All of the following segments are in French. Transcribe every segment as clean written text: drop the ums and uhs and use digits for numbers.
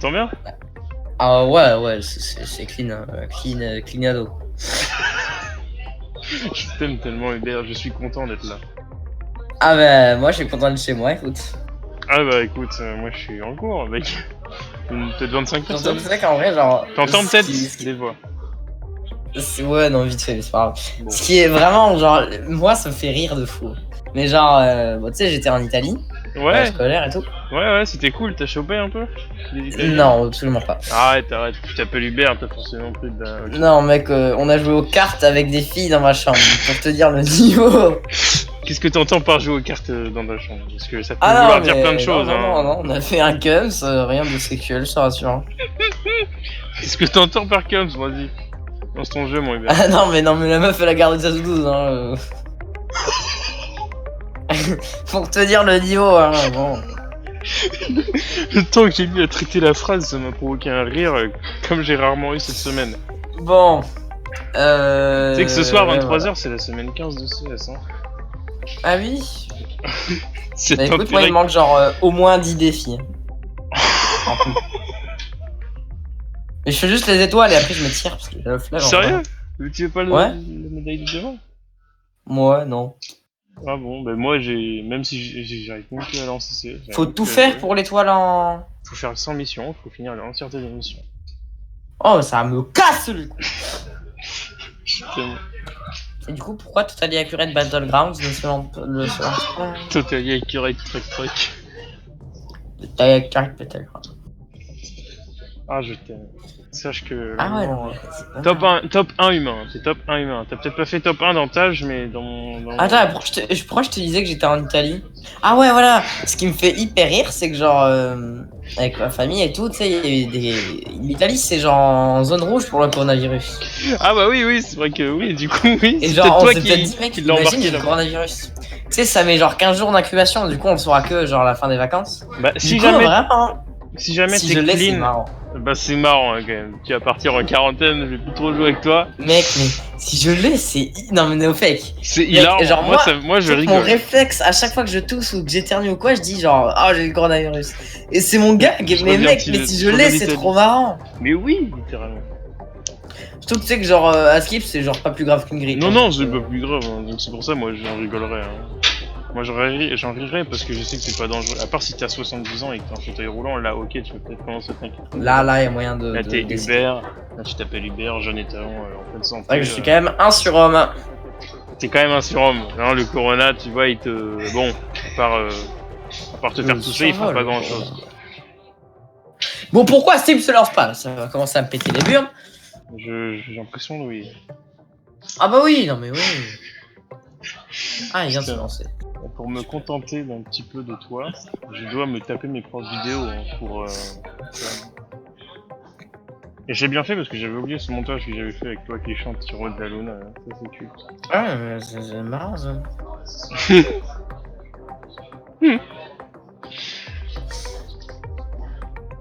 T'en bien? Ah ouais, c'est clean, hein, cleanado. Je t'aime tellement Hubert, je suis content d'être là. Ah bah moi je suis content de chez moi, écoute. Ah bah écoute, moi je suis en cours avec peut-être 25 Surtout personnes. que c'est vrai qu'en vrai genre... T'entends peut-être ce qui- des voix. Ouais non vite fait, mais c'est pas grave. Bon. Ce qui est vraiment genre... Moi ça me fait rire de fou. Mais genre, bon, tu sais j'étais en Italie, Ouais, scolaire et tout. ouais, c'était cool, t'as chopé un peu les Italiens? Non, absolument pas. Arrête, tu t'appelles Hubert, t'as forcément plus de... ok. Non mec, on a joué aux cartes avec des filles dans ma chambre, pour te dire le niveau. Qu'est-ce que t'entends par jouer aux cartes dans ta chambre? Parce que ça peut Ah non, vouloir mais dire plein de choses, non, on a fait un cums, rien de sexuel, je te rassure. Qu'est-ce que t'entends par Coms, vas-y? Lance ton jeu, mon Hubert. Ah non mais la meuf elle a gardé sa doudoune hein. Pour te dire le niveau hein, bon. Le temps que j'ai mis à traiter la phrase, ça m'a provoqué un rire comme j'ai rarement eu cette semaine. Bon. Tu sais que ce soir, 23h, voilà. c'est la semaine 15 de CS, hein. Ah oui. C'est Bah un écoute, moi il direct. manque genre au moins 10 défis. En tout. Mais je fais juste les étoiles et après je me tire parce que j'ai la flemme. Sérieux? Tu veux pas Ouais. la médaille du devant? Moi non. Ah bon, bah moi j'ai. Même si j'arrive même plus à lancer CS. Faut tout faire pour l'étoile en... Faut faire 100 missions, faut finir l'entièreté des missions. Oh ça me casse le cou. Putain. Et du coup pourquoi Totally Accurate Battlegrounds ne se lance pas? Totally accurate truc. Totally Accurate Battlegrounds. Ah, je t'aime. Sache que. Ah ouais vraiment, non. C'est pas top 1 humain, c'est top 1 humain. T'as peut-être pas fait top 1 dans Tage, mais dans mon. Attends, pourquoi je te disais que j'étais en Italie? Ah ouais, voilà. Ce qui me fait hyper rire, c'est que genre, avec ma famille et tout, tu sais, il y a eu l'Italie, c'est genre en zone rouge pour le coronavirus. Ah bah oui, c'est vrai que oui, du coup, oui. Et C'est genre, on peut-être s'est toi peut-être dit, mec, qui l'a imagine, embarqué il y a le là-bas. coronavirus. Tu sais, ça met genre 15 jours d'incubation, du coup, on le saura que genre à la fin des vacances. Bah, Du coup, vraiment, si jamais si t'es je l'ai, c'est clean, marrant. bah c'est marrant hein, quand même. Tu vas partir en quarantaine, je vais plus trop jouer avec toi. Mec, mais si je l'ai, c'est. Non, mais no fake. C'est Mec, hilarant. genre, Moi je c'est que rigole. mon réflexe, à chaque fois que je tousse ou que j'éternue ou quoi, je dis genre, oh j'ai le coronavirus. Et c'est mon gag, Je mais reviens mec, petit- mais si je je reviens l'ai, c'est d'Italie. trop marrant. Mais oui, littéralement. Surtout que tu sais que genre, à Skip, c'est genre pas plus grave qu'une grippe. Non, hein, non, donc, c'est pas plus grave. Hein. Donc c'est pour ça, moi j'en rigolerais. Hein. Moi j'en rirais parce que je sais que c'est pas dangereux. À part si t'as 70 ans et que t'es en fauteuil roulant, là ok, tu peux peut-être commencer à t'inquiéter. Là, il y a moyen de. Là t'es d'essayer. Hubert, là tu t'appelles Hubert, jeune et talent en pleine santé. C'est vrai que je suis quand même un surhomme. Hein. T'es quand même un surhomme. Non, le corona, tu vois, il te. Bon, à part te faire tousser, il fera pas grand chose. Bon, pourquoi Steam se lance pas? Ça va commencer à me péter les burnes. J'ai l'impression, oui. Ah bah oui, non mais oui. Ah, il vient de se lancer. Pour me contenter d'un petit peu de toi, je dois me taper mes propres vidéos hein, pour. Et j'ai bien fait parce que j'avais oublié ce montage que j'avais fait avec toi qui chante sur Road de la Luna. Hein. Ça c'est culte. Ah, mais c'est marrant ça.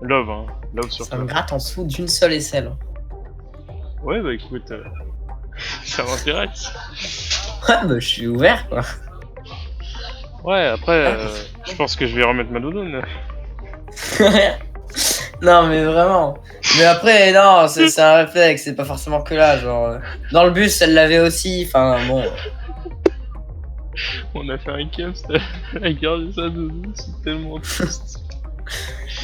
Love, hein. Love sur Ça toi. me gratte en dessous d'une seule aisselle. Ouais, bah écoute, ça m'intéresse. Ouais, bah je suis ouvert quoi. Ouais, après, je pense que je vais remettre ma doudoune. Non mais vraiment. Mais après non, c'est un réflexe, c'est pas forcément que là, genre dans le bus elle l'avait aussi, enfin bon. On a fait un cap, elle a gardé sa doudoune, c'est tellement triste.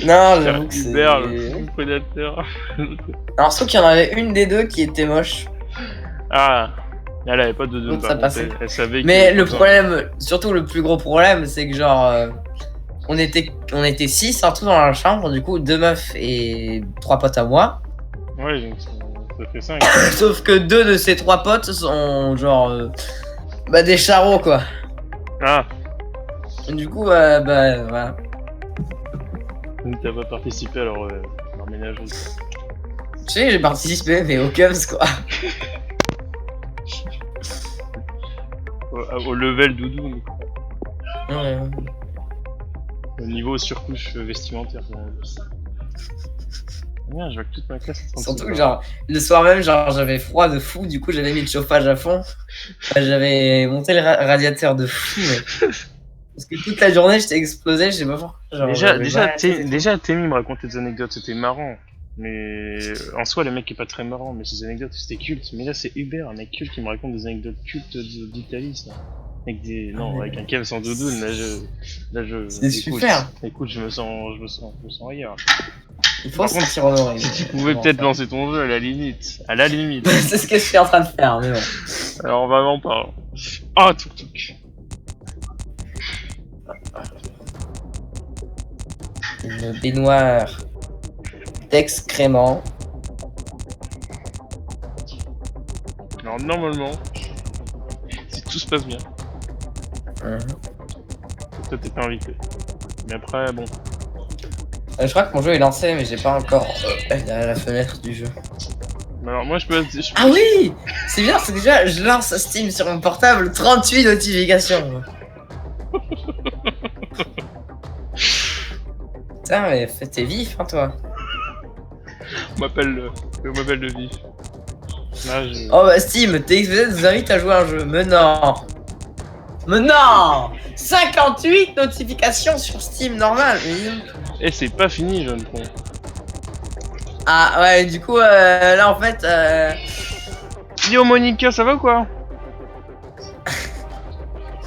Non, j'avoue que Hubert, c'est... le prédateur. Alors sauf qu'il y en avait une des deux qui était moche. Ah, elle avait pas de doudoune L'autre, par ça contre, passait. elle savait que... Mais le problème, surtout le plus gros problème, c'est que genre on était 6 en tout dans la chambre, du coup 2 meufs et 3 potes à moi. Ouais, donc ça fait 5. Sauf que 2 de ces 3 potes sont genre bah des charros quoi. Ah, Du coup bah voilà. donc t'as pas participé à leur ménage. Tu sais, j'ai participé mais au Cubs quoi. Au level doudoune, Ouais. au niveau surcouche vestimentaire. Merde, je vois que toute ma classe est en train de Surtout se que barrer. genre le soir même genre j'avais froid de fou, du coup j'avais mis le chauffage à fond. J'avais monté le radiateur de fou mais... Parce que toute la journée, je t'ai explosé, je sais pas pourquoi. Genre, Déjà, Temi me racontait des anecdotes, c'était marrant. Mais en soi, le mec est pas très marrant, mais ses anecdotes c'était culte. Mais là, c'est Hubert, un mec culte qui me raconte des anecdotes cultes d'Italie, ça. Avec des, non, avec un cave sans doudoune, c'est écoute, super. écoute, je me sens ailleurs. Il faut Par se contre, sentir honoré. si tu pouvais peut-être lancer ton jeu à la limite. C'est ce que je suis en train de faire, mais bon. Alors vraiment pas. Ah, tuk-tuk. Une baignoire d'excréments. Alors normalement, si tout se passe bien, toi t'es pas invité. Mais après, bon. Je crois que mon jeu est lancé, mais j'ai pas encore derrière la fenêtre du jeu. Alors moi je peux. Ah oui, c'est bien, c'est déjà, je lance Steam sur mon portable, 38 notifications. Putain, mais t'es vif, hein, toi. On m'appelle le vif. Là, Oh bah Steam, TXVZ vous invite à jouer à un jeu. Mais non. Mais non, 58 notifications sur Steam, normal. Et c'est pas fini, jeune con. Ah ouais, du coup, là en fait... Yo Monica, ça va ou quoi?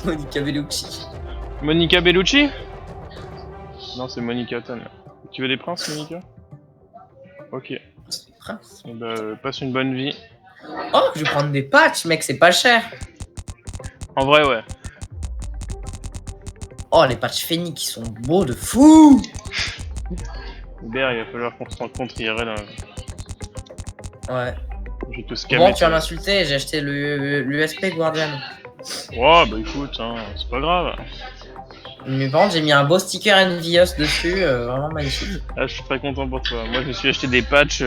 Monica Bellucci. Monica Bellucci? Non, c'est Monica Tan. Tu veux des princes, Monica? Ok. Prince. Bah, passe une bonne vie. Oh, je vais prendre des patchs, mec, c'est pas cher. En vrai, ouais. Oh, les patchs Phoenix, ils sont beaux de fou. Hubert, il va falloir qu'on se rencontre IRL. Ouais. Je vais te scammer. Bon, tu vas m'insulter, j'ai acheté l'USP Guardian. Oh, bah écoute, hein, c'est pas grave. Mais par contre, j'ai mis un beau sticker Envious dessus, vraiment magnifique. Ah, je suis très content pour toi. Moi, je me suis acheté des patchs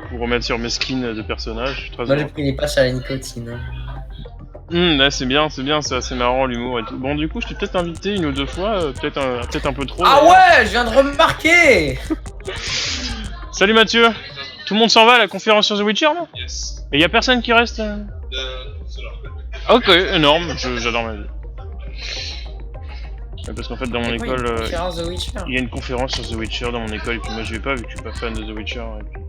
pour remettre sur mes skins de personnages. Je suis très Moi, j'ai heureux. pris les patchs à la nicotine. Là, c'est bien, c'est assez marrant l'humour et tout. Bon, du coup, je t'ai peut-être invité une ou deux fois, peut-être un peu trop. Ah d'ailleurs. ouais, je viens de remarquer. Salut Mathieu. Tout le monde s'en va à la conférence sur The Witcher là? Yes. Et y a personne qui reste Ok, énorme, j'adore ma vie. Parce qu'en fait, dans mon école, The Witcher. il y a une conférence sur The Witcher dans mon école, et puis moi je vais pas vu que je suis pas fan de The Witcher. Et puis...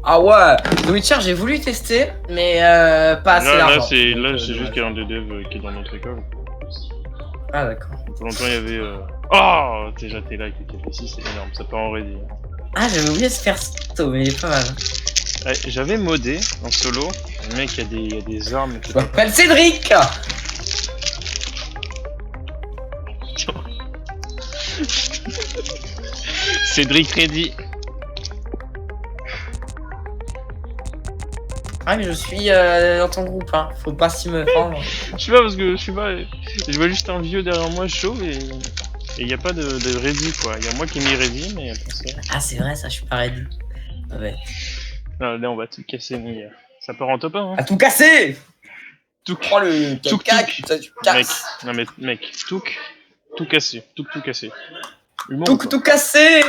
Ah ouais, The Witcher, j'ai voulu tester, mais pas assez Là, d'argent. là, c'est juste qu'il y a un des devs qui est dans notre école. Ah d'accord. Pour longtemps, il y avait. Oh, déjà t'es là avec les KFC, c'est énorme, ça part en ready. Ah, j'avais oublié de faire ça, mais il est pas mal. Ouais, j'avais modé en solo, le mec, il y a des armes. Je m'appelle Cédric. Cédric Reddy. Ah, mais je suis dans ton groupe, hein. Faut pas s'y me prendre. Je sais pas parce que je sais pas. Je vois juste un vieux derrière moi chauve et il y a pas de ready quoi. Il y a moi qui ai mis ready mais après ça. Ah, c'est vrai, ça, je suis pas ready. Ah ouais. Ah, là on va tout casser mon gars. Ça part en top 1 hein. À tout casser. Tout Prends le Touk, cac, touk. ça, tu mec. casses. Non mais mec, tout cassé, tout cassé. Humour, Tout, quoi. tout casser.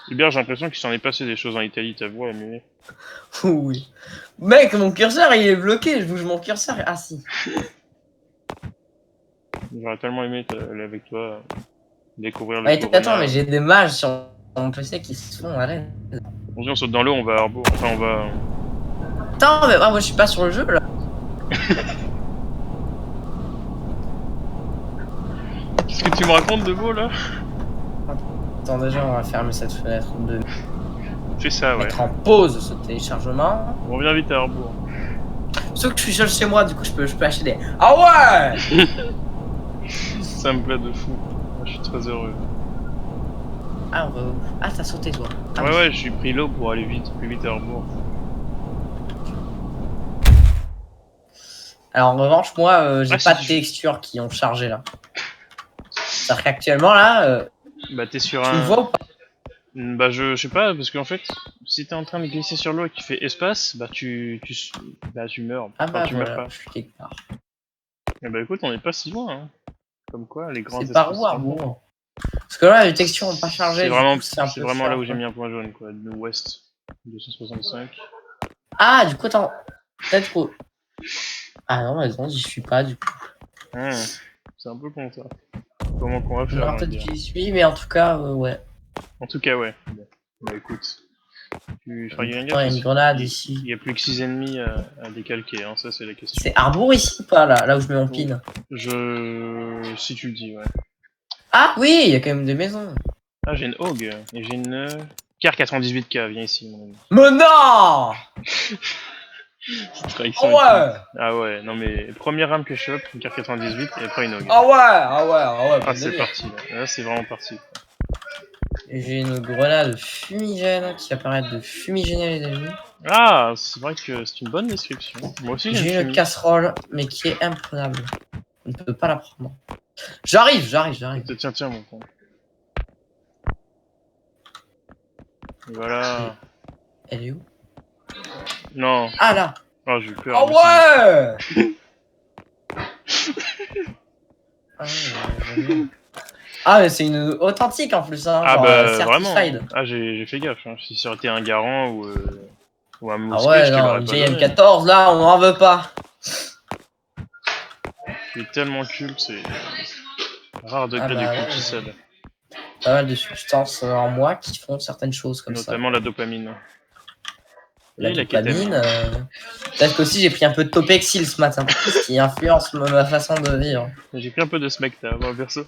Hubert, j'ai l'impression qu'il s'en est passé des choses en Italie, ta voix est muée. Oui. Mec, mon curseur, il est bloqué. Je bouge mon curseur. Ah si. J'aurais tellement aimé aller avec toi découvrir le Ouais, Corona. attends, mais j'ai des mages sur mon PC qui se font à l'aide. On saute dans l'eau, on va à Arbour. Enfin, on va... Attends, mais ah, moi je suis pas sur le jeu là. Qu'est-ce que tu me racontes de beau, là? Attends, déjà, on va fermer cette fenêtre de Fais ça, ouais. mettre en pause ce téléchargement. On revient vite à Arbour. Sauf que je suis seul chez moi, du coup, je peux acheter des. Ah ouais. Ça me plaît de fou. Moi, je suis très heureux. Ah, on va où? Ah, t'as sauté toi. Ah, Ouais, oui. ouais, je suis pris l'eau pour aller plus vite à Arbour. Alors, en revanche, moi, j'ai Ah, pas si, de textures qui ont chargé là. C'est-à-dire qu'actuellement, là, Bah, t'es sur tu me un... vois ou pas? Bah, je sais pas, parce qu'en fait, si t'es en train de glisser sur l'eau et qu'il fait espace, bah, tu meurs. Ah Enfin, bah tu meurs voilà, pas. je suis quelque part. Et bah, écoute, on est pas si loin, hein. Comme quoi, les grands C'est par espaces où, sont Arbour? Parce que là, les textures ont pas chargé. C'est du vraiment, coup, c'est un c'est peu vraiment chiant, là où j'ai quoi. mis un point jaune, quoi. De ouest. 265. Ah, du coup, attends. Peut-être que. Ah non, mais non, j'y suis pas du coup. C'est un peu con ça. Comment qu'on va Je me faire, j'ai rappelle envie de que dire. j'y suis, mais en tout cas, ouais. En tout cas, ouais. Bon. Bah écoute, tu feras bien Pourtant, gaffe il y a parce une qu'il grenade y ici. a plus que 6 ennemis à décalquer, hein, ça c'est la question. C'est Arbour ici ou pas, là où je mets mon pin? Si tu le dis, ouais. Ah oui, il y a quand même des maisons. Ah, j'ai une Hog et j'ai une Car 98K, viens ici, mon ami. Mais non! Cette Ah traduction est plus. ouais! Ah ouais, non mais première arme que je chope, une Car 98 et après une Hog. Ah ouais! Ah ouais, ah ouais, Ah, bon c'est délire. parti là. Là, c'est vraiment parti. J'ai une grenade fumigène qui apparaît de fumigèner les ennemis. Ah, c'est vrai que c'est une bonne description. Moi aussi j'ai une J'ai une fumée. casserole, mais qui est imprenable. On ne peut pas la prendre. J'arrive. Tiens, mon con. Voilà. Elle est où? Non. Ah là! Oh, j'ai eu peur. Ah Je me suis dit. ouais! Ah, j'aime bien. Ah, mais c'est une authentique en plus, hein, Ah genre bah vraiment. certified. Ah, j'ai fait gaffe. Hein. Si ça aurait été un garant ou un Ah mousquet, ouais, je te non, l'aurais une pas vieille donné. M14 là, on n'en veut pas. Il est tellement culte, c'est rare de Ah gré de bah ouais, cultisade. pas mal de substances en moi qui font certaines choses comme ça. Notamment la dopamine. La Et la kétamine. dopamine. Peut-être qu'aussi j'ai pris un peu de Topexil ce matin, ce qui influence ma façon de vivre. J'ai pris un peu de smecta, moi perso.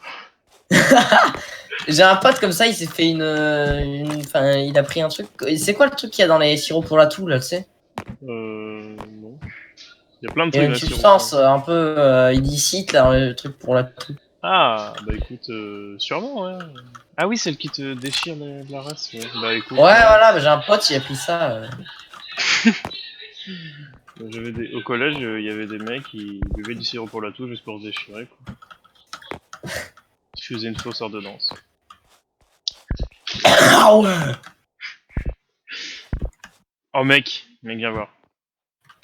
J'ai un pote comme ça, il s'est fait enfin, il a pris un truc. C'est quoi le truc qu'il y a dans les sirops pour la toux là, tu sais? Non. Il y a plein de Il y a trucs une là sur ça. substance un peu illicite là, le truc pour la toux. Ah, bah écoute, sûrement, ouais. Ah oui, celle qui te déchire la race, ouais. Bah écoute, Ouais, ouais. voilà, bah, j'ai un pote, il a pris ça. Au collège, il y avait des mecs qui buvaient du sirop pour la toux juste pour se déchirer, quoi. Ils faisaient une fausse ordonnance. Ah ouais! Oh mec, viens voir.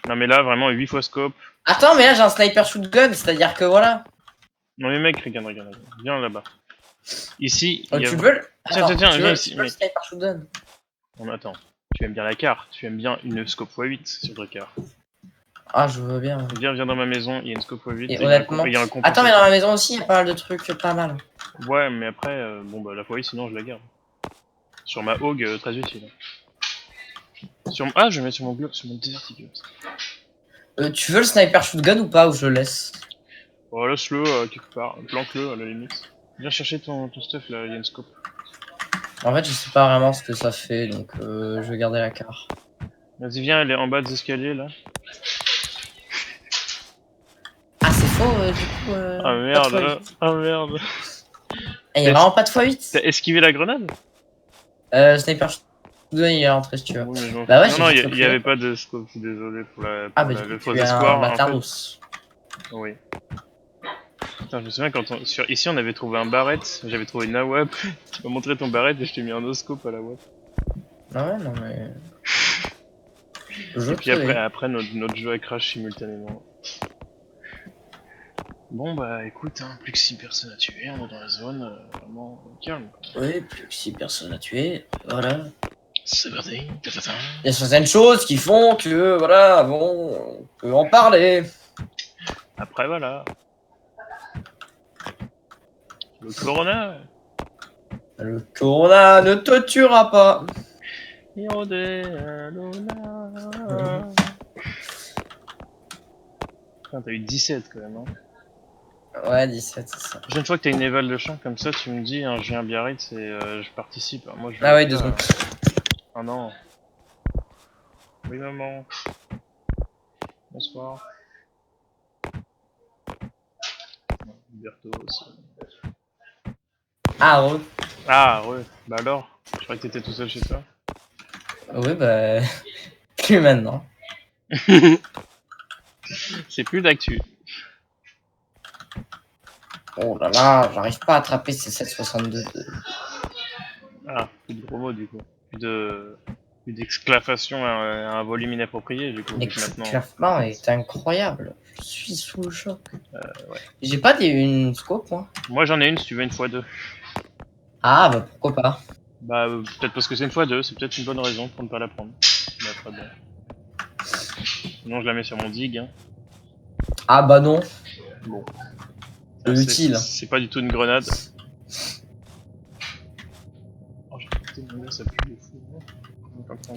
Non mais là, vraiment, 8 fois scope. Attends, mais là j'ai un sniper shotgun, c'est-à-dire que voilà. Non mais mec, regarde. Viens là-bas. Ici, il y a... Tu veux le... Tiens, Attends, viens tu ici, veux le mec. sniper shotgun? Non mais attends. Tu aimes bien la carte, tu aimes bien une scope x8 sur ta carte. Ah, je veux bien. Viens dans ma maison, il y a une scope x8 Et et il y a honnêtement. il y a un Attends, mais dans compensateur. ma maison aussi, il y a pas mal de trucs pas mal. Ouais, mais après, bon bah la x8 sinon je la garde. Sur ma Hog, très utile. Ah, je vais mettre sur mon Desert Eagle. Tu veux le sniper shotgun ou pas, ou je le laisse? Oh, laisse-le quelque part, planque-le à la limite. Viens chercher ton stuff là, il y a une scope. En fait, je sais pas vraiment ce que ça fait, donc je vais garder la carte. Vas-y, viens, elle est en bas des escaliers là. Ah, c'est faux, du coup. Ah Pas de merde, x8. ah merde. Il y a vraiment pas de T'as x8? esquivé la grenade? Sniper shotgun, il est rentré si tu veux. Oui, mais je m'en Bah fous. ouais, Non, j'ai non, vite il y avait reculé. pas de scope, je suis désolé pour, Ah, bah du coup, le faux tu es un espoir. En fait, bâtardos. oui. Putain, je me souviens quand ici on avait trouvé un barrette, j'avais trouvé une AWAP, tu m'as montré ton barrette et je t'ai mis un oscope à la WAP. Ah ouais, non mais. Je Et puis te hais. après notre jeu a crash simultanément. Bon bah écoute, hein, plus que 6 personnes à tuer, on est dans la zone vraiment calme. Oui, plus que 6 personnes à tuer, voilà. C'est parti. Il y a certaines choses qui font que, voilà, bon, on peut en parler. Après voilà. Le corona. Le corona ne te tuera pas. Putain, t'as eu 17 quand même. Hein. Ouais, 17, c'est ça. La prochaine fois que t'as une éval de champ comme ça, tu me dis, hein, j'ai un Biarritz et je participe. Moi je Ah veux ouais, pas. 2 secondes. Ah non. Oui maman. Bonsoir. Berthaud aussi. Ah, ouais. Ah ouais. Bah alors. Je croyais que t'étais tout seul chez toi. Oui, bah. Plus maintenant. C'est plus d'actu. Oh là là, j'arrive pas à attraper ces 7,62. Ah, plus de gros mots du coup. Plus d'exclamation à un volume inapproprié du coup. Vu que maintenant. L'éclatement est incroyable. Je suis sous le choc. Ouais. J'ai pas une scope, moi. Moi j'en ai une si tu veux une fois deux. Ah, bah pourquoi pas. Bah peut-être parce que c'est une fois deux, c'est peut-être une bonne raison pour ne pas la prendre. Mais après bon. Sinon je la mets sur mon dig. Hein. Ah bah non. Bon. C'est utile. C'est pas du tout une grenade. Oh, j'ai pété mon gars, ça pue de fou.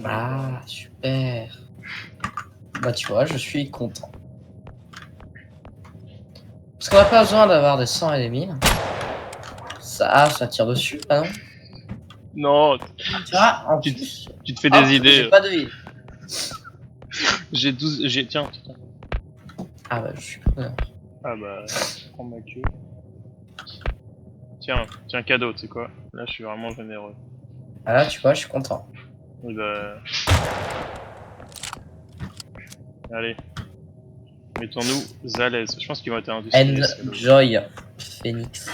Ah, super. Bah tu vois, je suis content. Parce qu'on n'a pas besoin d'avoir des 100 et des 1000. Ça tire dessus, ah non? Non, Tu vois, en tu, plus... tu te fais hop, des idées. j'ai pas de heal. J'ai 12. Tiens. Ah bah je suis preneur. Ah bah, prends ma queue. Tiens, cadeau, tu sais quoi. Là, je suis vraiment généreux. Ah là, tu vois, je suis content. Et bah. Allez. Mettons-nous à l'aise. Je pense qu'ils vont être industriels. Enjoy, Phoenix.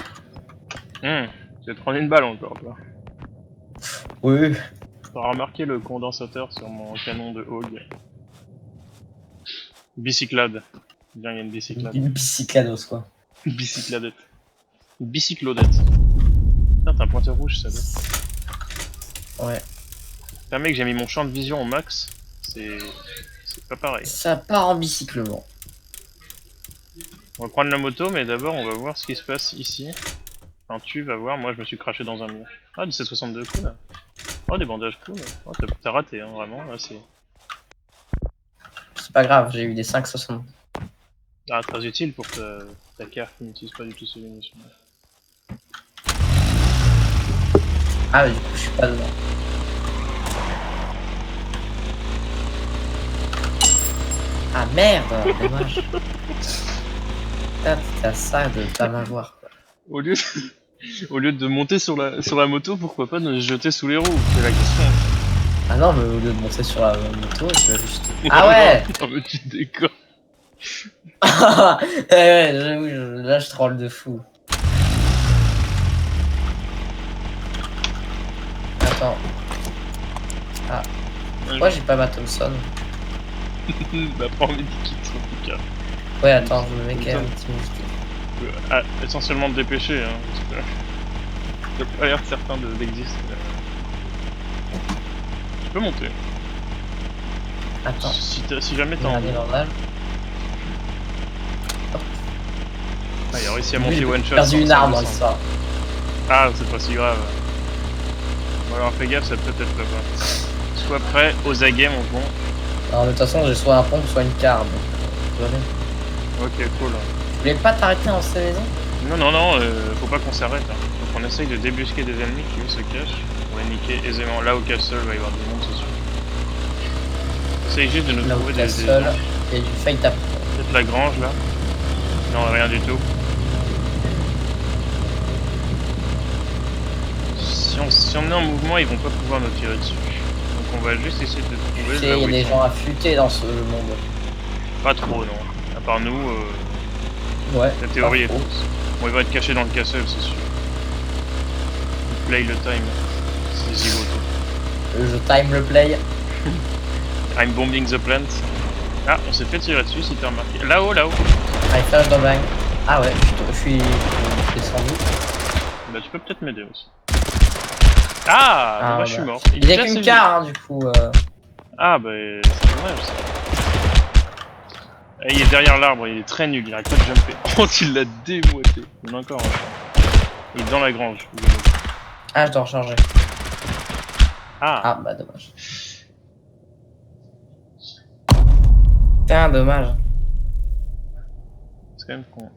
Tu vas te prendre une balle encore, toi. Oui. T'auras remarqué le condensateur sur mon canon de Hog. Bicyclade. Bien, il y a une bicyclade. Une bicyclados, quoi. Une bicycladette. Une bicyclodette. Putain, t'as un pointeur rouge, ça doit. Ouais. Putain, mec, j'ai mis mon champ de vision au max. C'est pas pareil. Ça part en bicyclement. On va prendre la moto, mais d'abord, on va voir ce qui se passe ici. Enfin, tu vas voir, moi, je me suis craché dans un mur. Ah, du 762 coups, là. Oh, des bandages cool. Oh, t'as raté, hein, vraiment, là, c'est... C'est pas grave, j'ai eu des 5,60. Ah, très utile pour ta carte qui n'utilise pas du tout ces munitions. Ah, mais du coup, je suis pas dedans. Ah merde, dommage. Putain, t'étais à ça de pas m'avoir, quoi. Au lieu de monter sur la moto, pourquoi pas de se jeter sous les roues? C'est la question. Ah non, mais au lieu de monter sur la moto, je vais juste... Ah ouais. Non, mais tu déconnes. Ouais, j'avoue, là je troll de fou. Attends. Ah. Pourquoi j'ai pas ma Thompson? Bah, prends mes kits en tout cas. Ouais, attends, je me mets quand même un petit moustiquet. Essentiellement te dépêcher, hein. Parce que t'as pas l'air certain d'exister. Tu peux monter. Attends. Si jamais t'as envie. Normal. Ah, il a réussi à monter one shot. J'ai perdu une arme dans l'histoire. Ah, c'est pas si grave. Bon, alors fais gaffe, ça peut être pas mal. Sois prêt aux aguets, mon con. Alors, de toute façon, j'ai soit un pompe, soit une car. Donc, tout va bien. Ok, cool. Tu voulais pas t'arrêter dans cette maison? Non, faut pas qu'on s'arrête. Hein. Faut qu'on essaye de débusquer des ennemis qui eux se cachent. On va les niquer aisément. Là au castle, il va y avoir du monde, c'est sûr. Essaye juste de nous Là, trouver au castle, il y a du fight à prendre. Peut-être la grange là. Non, rien du tout. Si on est en mouvement, ils vont pas pouvoir nous tirer dessus. Donc on va juste essayer de trouver. Il y a des gens affûtés dans ce monde. Pas trop, non. À part nous, Ouais. la théorie est fausse. Bon, ils vont être cachés dans le castle, c'est sûr. Play le time. C'est zigoto. Je time le play. I'm bombing the plant. Ah, on s'est fait tirer dessus si t'as remarqué. Là-haut. Ah, il flash dans bang. Ah ouais, je suis descendu. Bah tu peux peut-être m'aider aussi. Ah, bah, bah, je suis mort. Il y a qu'une car, hein, du coup. Ah bah c'est dommage ça. Il est derrière l'arbre, il est très nul, il arrête pas de jumper. Oh, il l'a déboîté. Il y en a encore un. Il est dans la grange. Ah, je dois recharger. Ah, Bah dommage. Putain, dommage. c'est quand même con.